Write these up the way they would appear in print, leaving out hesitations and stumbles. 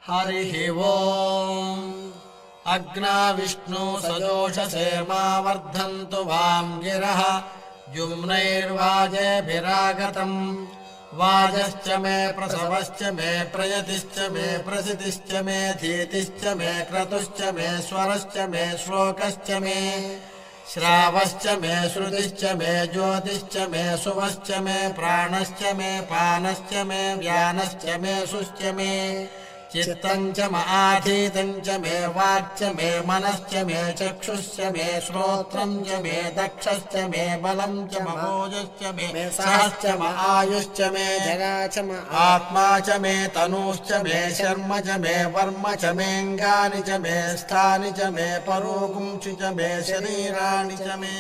हरिः ओम् अग्ना विष्णु सजोषसे मा वर्धन्तु वां गिरः जुम्नैर्वाजेभिरागतम् वाजश्च मे प्रसवश्च मे प्रयतिश्च मे प्रसितिश्च मे धीतिश्च मे क्रतुश्च मे स्वरश्च मे श्लोकश्च मे श्रावश्च मे श्रुतिश्च मे ज्योतिश्च मे सुवश्च मे प्राणश्च मे पानश्च मे व्यानश्च मे शुश्च मे चित्तं च आधीतं च मे वाक्च मे मनश्च मे चक्षुश्च मे श्रोत्रं च मे दक्षश्च मे बलं च महोजश्च मे सहश्च म आयुश्च मे जरा च म आत्मा च मे तनुश्च मे शर्म च मे वर्म च मेऽङ्गानि च मे स्थानि च मे परोगुंसि च मे शरीराणि च मे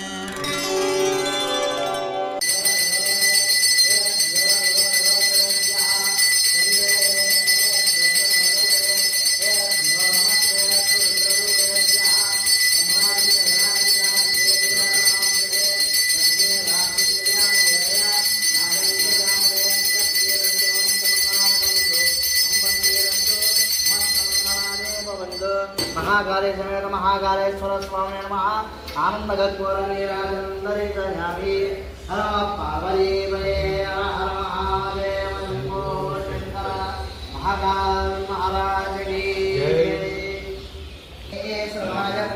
महाकालेश्वर महाकालेश्वर स्वामी नमः आनंद गद्वर नीराजंदरी जावी हर पावरी